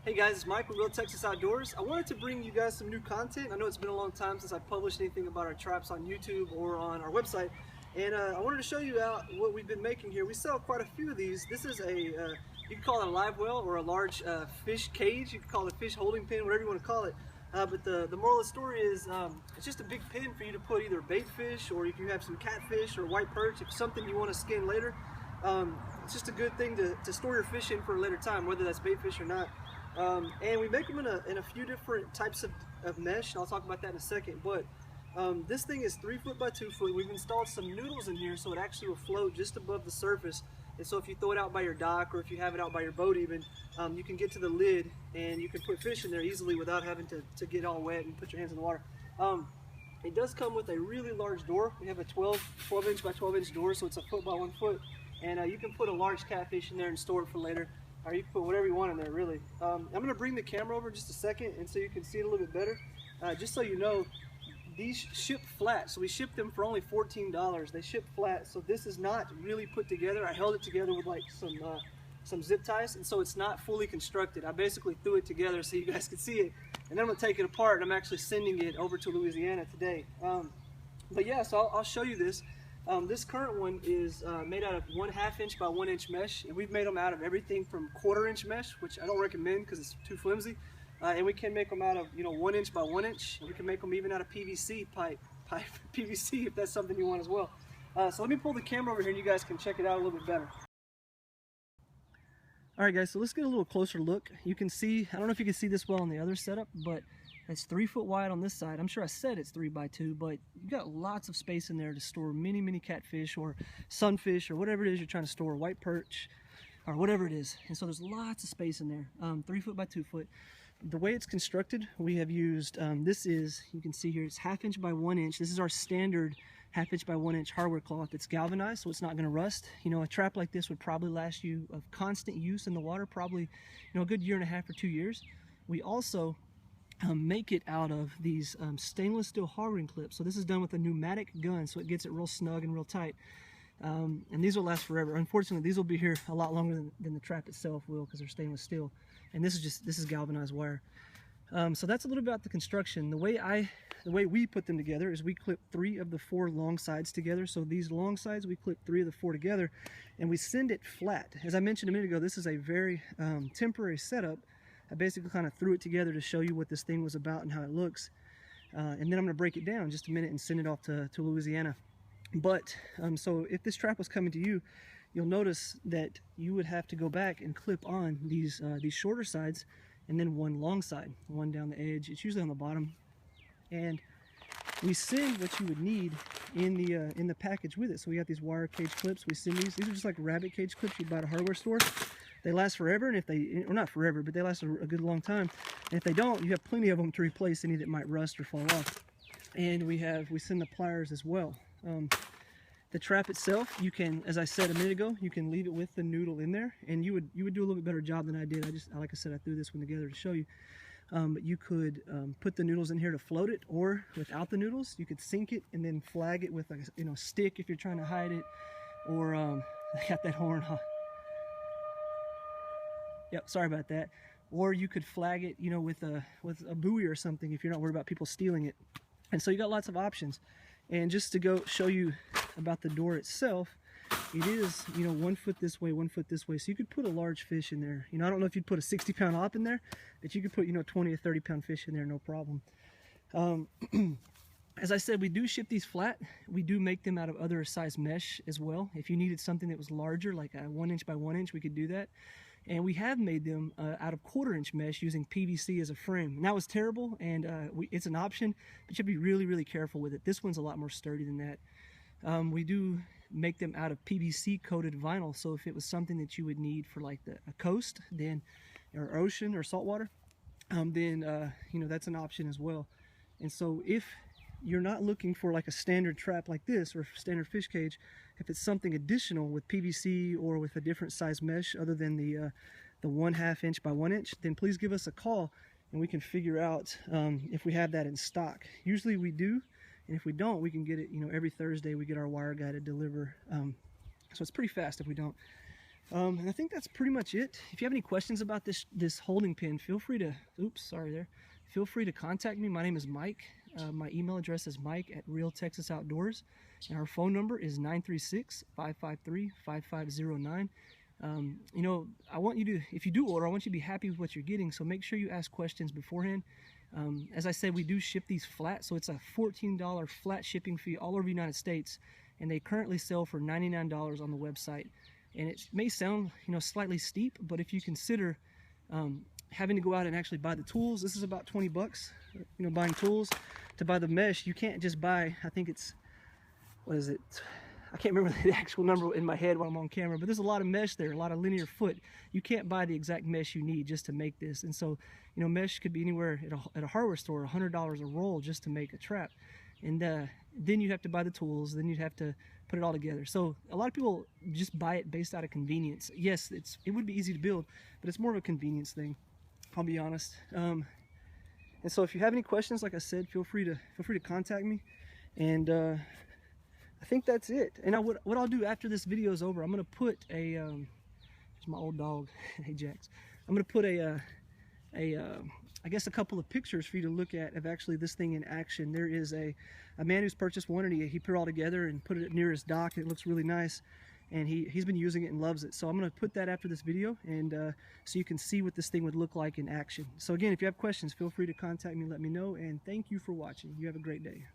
Hey guys, it's Mike with Real Texas Outdoors. I wanted to bring you guys some new content. I know it's been a long time since I published anything about our traps on YouTube or on our website, and I wanted to show you out what we've been making here. We sell quite a few of these. This is a, you can call it a live well or a large fish cage. You can call it a fish holding pen, whatever you want to call it. But the moral of the story is it's just a big pen for you to put either bait fish, or if you have some catfish or white perch, if something you want to skin later. It's just a good thing to store your fish in for a later time, whether that's bait fish or not. And we make them in a few different types of mesh, and I'll talk about that in a second. But this thing is 3 foot by 2 foot. We've installed some noodles in here so it actually will float just above the surface. And so if you throw it out by your dock, or if you have it out by your boat even, you can get to the lid and you can put fish in there easily without having to get all wet and put your hands in the water. It does come with a really large door. We have a 12 inch by 12 inch door, so it's a foot by 1 foot. And you can put a large catfish in there and store it for later. Or you can put whatever you want in there, really. I'm going to bring the camera over just a second, and so you can see it a little bit better. Just so you know, these ship flat, so we ship them for only $14. They ship flat, so this is not really put together. I held it together with like some zip ties, and so it's not fully constructed. I basically threw it together so you guys could see it, and then I'm going to take it apart, and I'm actually sending it over to Louisiana today. But yeah, so I'll show you this. This current one is made out of 1/2 inch by 1 inch mesh, and we've made them out of everything from 1/4 inch mesh, which I don't recommend because it's too flimsy, and we can make them out of 1 inch by 1 inch, and we can make them even out of PVC pipe PVC if that's something you want as well. So let me pull the camera over here and you guys can check it out a little bit better. Alright guys, so let's get a little closer look. You can see, I don't know if you can see this well on the other setup, but it's 3 foot wide on this side. I'm sure I said it's 3 by 2, but you've got lots of space in there to store many catfish or sunfish or whatever it is you're trying to store, white perch or whatever it is. And so there's lots of space in there. 3 foot by 2 foot. The way it's constructed, we have used, this is, you can see here, it's 1/2 inch by 1 inch. This is our standard 1/2 inch by 1 inch hardware cloth. It's galvanized, so it's not going to rust. A trap like this would probably last you of constant use in the water, probably a good 1.5 or 2 years. We also make it out of these stainless steel hardening clips. So this is done with a pneumatic gun, so it gets it real snug and real tight. And these will last forever. Unfortunately, these will be here a lot longer than the trap itself will, because they're stainless steel. And this is galvanized wire. So that's a little about the construction. The way we put them together is we clip 3 of the 4 long sides together. So these long sides, we clip 3 of the 4 together, and we send it flat. As I mentioned a minute ago, this is a very temporary setup. I basically kind of threw it together to show you what this thing was about and how it looks. And then I'm going to break it down in just a minute and send it off to Louisiana. But, so if this trap was coming to you, you'll notice that you would have to go back and clip on these shorter sides, and then one long side, one down the edge. It's usually on the bottom. And we send what you would need in the package with it. So we got these wire cage clips. We send these. These are just like rabbit cage clips you'd buy at a hardware store. They last forever, and if they, or not forever, but they last a good long time. And if they don't, you have plenty of them to replace any that might rust or fall off. And we send the pliers as well. The trap itself, you can, as I said a minute ago, you can leave it with the noodle in there, and you would do a little bit better job than I did. Like I said, I threw this one together to show you. But you could put the noodles in here to float it, or without the noodles, you could sink it and then flag it with a stick if you're trying to hide it, or I got that horn. Yep, sorry about that. Or you could flag it, with a buoy or something if you're not worried about people stealing it. And so you got lots of options. And just to go show you about the door itself, it is, 1 foot this way, 1 foot this way. So you could put a large fish in there. I don't know if you'd put a 60-pound op in there, but you could put, 20 or 30-pound fish in there, no problem. As I said, we do ship these flat. We do make them out of other size mesh as well. If you needed something that was larger, like a 1 inch by 1 inch, we could do that. And we have made them out of 1/4 inch mesh using PVC as a frame. And that was terrible, and it's an option, but you have to be really careful with it. This one's a lot more sturdy than that. We do make them out of PVC coated vinyl, so if it was something that you would need for like a coast, then, or ocean or saltwater, then that's an option as well. And so if you're not looking for like a standard trap like this or standard fish cage, if it's something additional with PVC or with a different size mesh other than the 1/2 inch by 1 inch, then please give us a call and we can figure out if we have that in stock. Usually we do, and if we don't, we can get it, every Thursday we get our wire guy to deliver. So it's pretty fast if we don't. And I think that's pretty much it. If you have any questions about this holding pin, feel free to, feel free to contact me. My name is Mike. My email address is mike@realtexasoutdoors, and our phone number is 936-553-5509. You know, I want you to, if you do order, I want you to be happy with what you're getting, so make sure you ask questions beforehand. As I said, we do ship these flat, so it's a $14 flat shipping fee all over the United States, and they currently sell for $99 on the website. And it may sound, you know, slightly steep, but if you consider having to go out and actually buy the tools, this is about 20 bucks, you know, buying tools. To buy the mesh, you can't just buy, I think it's, what is it? I can't remember the actual number in my head while I'm on camera, but there's a lot of mesh there, a lot of linear foot. You can't buy the exact mesh you need just to make this. And so, you know, mesh could be anywhere at a hardware store, $100 a roll just to make a trap. And then you'd have to buy the tools, then you'd have to put it all together. So a lot of people just buy it based out of convenience. Yes, it would be easy to build, but it's more of a convenience thing, I'll be honest. And so if you have any questions, like I said, feel free to contact me. And I think that's it. And what I'll do after this video is over, I'm gonna put a here's my old dog, hey Jax. I'm gonna put I guess a couple of pictures for you to look at of actually this thing in action. There is a man who's purchased one, and he put it all together and put it near his dock. It looks really nice, and he's been using it and loves it. So I'm going to put that after this video, and so you can see what this thing would look like in action. So again, if you have questions, feel free to contact me, let me know, and thank you for watching. You have a great day.